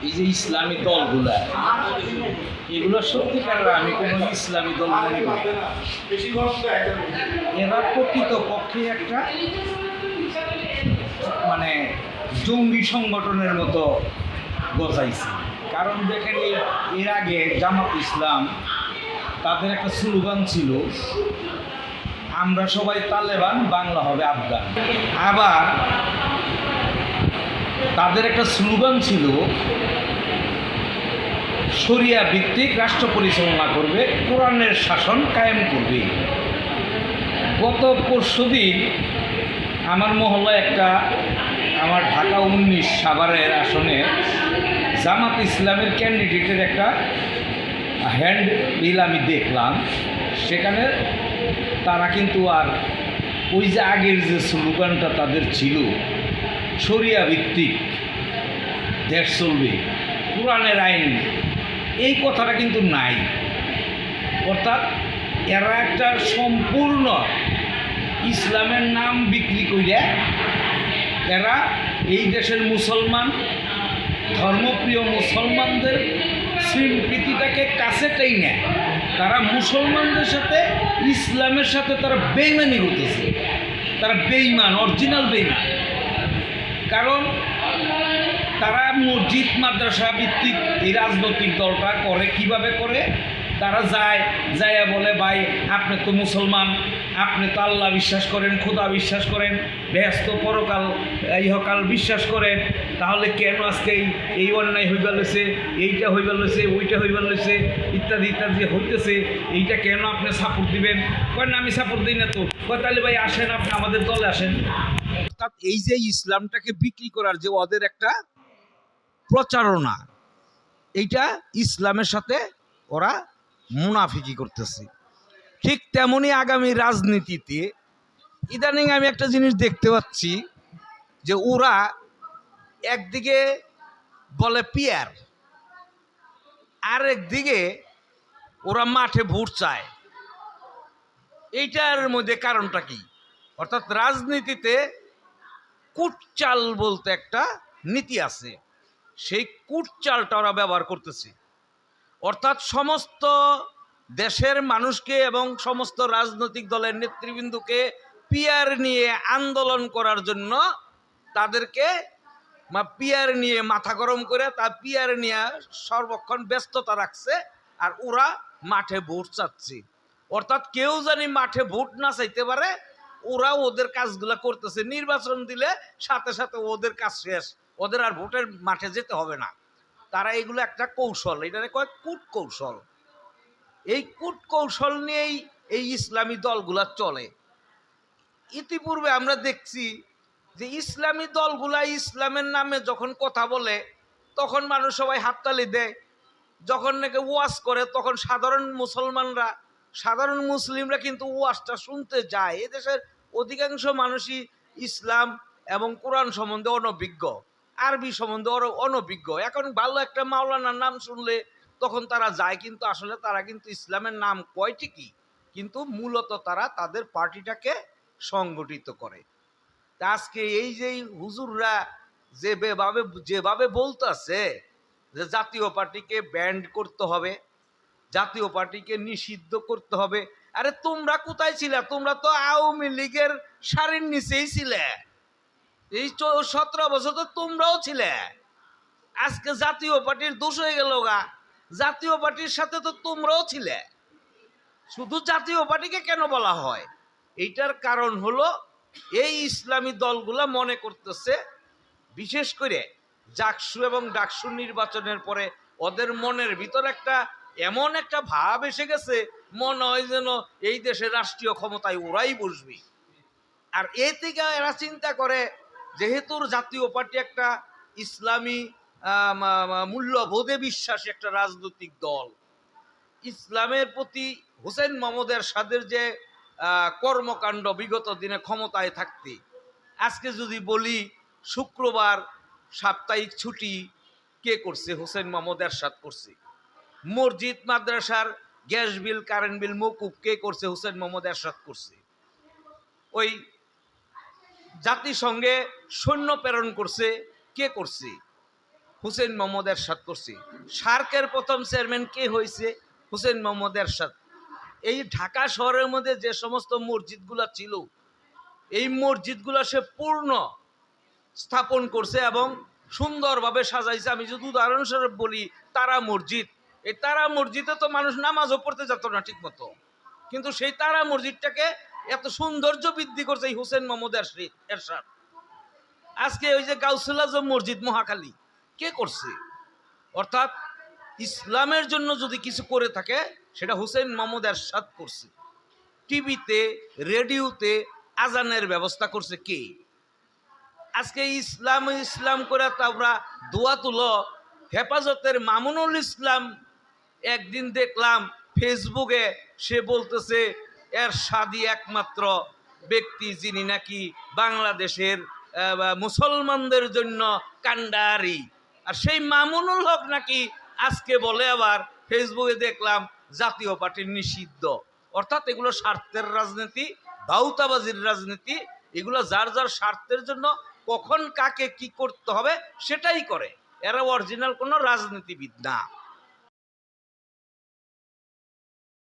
এই যে ইসলামী দলগুলা, এগুলো সত্যিকার আমি কোনো ইসলামী দল মনে করি না। এরা প্রকৃত পক্ষে একটা মানে জঙ্গি সংগঠনের মতো গজাইছে। কারণ দেখেন এর আগে জামাত ইসলাম তাদের একটা স্লোগান ছিল, আমরা সবাই তালেবান, বাংলা হবে আফগান। আবার তাদের একটা স্লোগান ছিল, শরিয়া ভিত্তিক রাষ্ট্র পরিচালনা করবে, কোরআনের শাসন কায়েম করবে। গত পরশুদিন আমার মহল্লায় আমার ঢাকা 19 সাভারের আসনে জামাত ইসলামের ক্যান্ডিডেটের একটা হ্যান্ড বিল আমি দেখলাম। সেখানে তারা কিন্তু আর ওই যে আগের যে স্লোগানটা তাদের ছিল, শরিয়া ভিত্তিক দেশ চলবে, কোরআনের আইন, এই কথাটা কিন্তু নাই। অর্থাৎ এরা একটা সম্পূর্ণ ইসলামের নাম বিক্রি করে এরা এই দেশের মুসলমান, ধর্মপ্রিয় মুসলমানদের স্মৃতিটাকে কাছে টেনে তারা মুসলমানদের সাথে, ইসলামের সাথে তারা বেইমানি করতেছে। তারা বেইমান, অরিজিনাল বেইমান। কারণ তারা মসজিদ মাদ্রাসা ভিত্তিক এই রাজনৈতিক দলটা করে। কিভাবে করে? তারা যায় বলে, ভাই আপনি তো মুসলমান, আপনি তো আল্লাহ বিশ্বাস করেন, খোদা বিশ্বাস করেন, বেহেশত পরকাল ইহকাল বিশ্বাস করেন, তাহলে কেন আজকে এই অন্যায় হইবার লইছে, এইটা হইবার লইছে, ওইটা হইবার লইছে, ইত্যাদি ইত্যাদি হইতেছে, এইটা কেন আপনি সাপোর্ট দিবেন? কয় না, আমি সাপোর্ট দিই না। তো কয় তাহলে ভাই আসেন, আপনি আমাদের দলে আসেন। অর্থাৎ এই যে ইসলামটাকে বিক্রি করার যে ওদের একটা প্রচারণা, এইটা ইসলামের সাথে ওরা মুনাফিকি করতেছে। ঠিক তেমনি আগামী রাজনীতিতে ইদানিং আমি একটা জিনিস দেখতে পাচ্ছি যে ওরা একদিকে বলে পিয়ার, আর একদিকে ওরা মাঠে ভোট চায়। এইটার মধ্যে কারণটা কি? অর্থাৎ রাজনীতিতে কুটচাল বলতে একটা নীতি আছে, সেই কুটচালটা ওরা ব্যবহার করতেছে। অর্থাৎ সমস্ত দেশের মানুষকে এবং সমস্ত রাজনৈতিক দলের নেতৃবৃন্দকে পিয়ার নিয়ে আন্দোলন করার জন্য তাদেরকে পিয়ার নিয়ে মাথা গরম করে তার পিয়ার নিয়ে সর্বক্ষণ ব্যস্ততা রাখছে। আর ওরা মাঠে ভোট চাচ্ছে। অর্থাৎ কেউ জানি মাঠে ভোট না চাইতে পারে, ওরা ওদের কাজগুলো করতেছে। নির্বাচন দিলে সাথে সাথে ওদের কাজ শেষ, ওদের আর ভোটের মাঠে যেতে হবে না। তারা এগুলো একটা কৌশল, এটাকে কয় কূট কৌশল। এই কূট কৌশল নিয়েই এই ইসলামী দলগুলা চলে। ইতিপূর্বে আমরা দেখছি যে ইসলামী দলগুলা ইসলামের নামে যখন কথা বলে তখন মানুষ সবাই হাততালি দেয়। যখন নাকি ওয়াজ করে তখন সাধারণ মুসলিমরা কিন্তু ওয়াজটা শুনতে যায়। এদেশের অধিকাংশ মানুষই ইসলাম এবং কোরআন সম্বন্ধে অনভিজ্ঞ, আরবি সম্বন্ধে অনভিজ্ঞ। এখন ভালো একটা মাওলানার নাম শুনলে তখন তারা যায়, কিন্তু আসলে তারা কিন্তু ইসলামের নাম কয় ঠিকই, কিন্তু মূলত তারা তাদের পার্টিটাকে সংগঠিত করে। তা আজকে এই যে হুজুররা যেভাবে বলতেছে যে জাতীয় পার্টিকে ব্যান্ড করতে হবে, জাতীয় পার্টিকে নিষিদ্ধ করতে হবে, আরে তোমরা কোথায় ছিলে? তোমরা তো আওয়ামী লীগের সারির নিচেই ছিলে। এই 17 বছর তো তোমরাও ছিলে। আজকে জাতীয় পার্টির দোষ হয়ে গেল গা। জাতীয় পার্টির সাথে তো তোমরাও ছিলে। শুধু জাতীয় পার্টিকে কেন বলা হয়? এইটার কারণ হলো এই ইসলামী দলগুলা মনে করতেছে, বিশেষ করে জাকসু এবং ডাকসু নির্বাচনের পরে ওদের মনের ভিতর এমন একটা ভাব এসে গেছে, মনে হয় যেন এই দেশের রাষ্ট্রীয় ক্ষমতায় ওরাই বসবে। আর এ থেকে এরা চিন্তা করে, যেহেতু জাতীয় পার্টি একটা ইসলামী মূল্যবোধে বিশ্বাসী একটা রাজনৈতিক দল, ইসলামের প্রতি হোসেন মোহাম্মদ এরশাদের যে কর্মকাণ্ড বিগত দিনে ক্ষমতায় থাকতে, আজকে যদি বলি শুক্রবার সাপ্তাহিক ছুটি কে করছে? হোসেন মোহাম্মদ এরশাদ করছে। মসজিদ মাদ্রাসার গ্যাস বিল, কারেন্ট বিল মওকুফ কে করছে? হোসেন মোহাম্মদ এরশাদ করছে। ওই জাতিসংঘে সৈন্য প্রেরণ করছে কে করছে? হুসেইন মোহাম্মদ এরশাদ করছে। সার্কের প্রথম চেয়ারম্যান কে হয়েছে? হুসেইন মোহাম্মদ এরশাদ। এই ঢাকা শহরের মধ্যে যে সমস্ত মসজিদগুলো ছিল, এই মসজিদগুলো সে পূর্ণ স্থাপন করছে এবং সুন্দরভাবে সাজাইছে। আমি যদি উদাহরণস্বরূপ বলি, তারা মসজিদ, এই তারা মসজিদে তো মানুষ নামাজও পড়তে যেত না ঠিক মতো, কিন্তু সেই তারা মসজিদটাকে এত সৌন্দর্য বৃদ্ধি করছে এই হুসেইন মোহাম্মদ এরশাদ। আজকে ওই যে গাউসুল আজম মসজিদ মহাখালী কে করছে? অর্থাৎ ইসলামের জন্য যদি কিছু করে থাকে সেটা হুসেইন মোহাম্মদ এরশাদ করছে। টিভিতে রেডিওতে আজানের ব্যবস্থা করছে কে? আজকে ইসলাম ইসলাম করে তোমরা দোয়া তুলো। হেফাজতের মামুনুল ইসলাম একদিন দেখলাম ফেসবুকে, সে বলতেছে এরশাদই একমাত্র ব্যক্তি যিনি নাকি বাংলাদেশের মুসলমানদের জন্য কান্ডারি। আর সেই মামুনুল হক নাকি আজকে বলে আবার ফেসবুকে দেখলাম জাতীয় পার্টির নিষিদ্ধ। অর্থাৎ এগুলো স্বার্থের রাজনীতি, ভাউতাবাজির রাজনীতি। এগুলো যার যার স্বার্থের জন্য কখন কাকে কি করতে হবে সেটাই করে। এরা অরিজিনাল কোনো রাজনীতিবিদ না।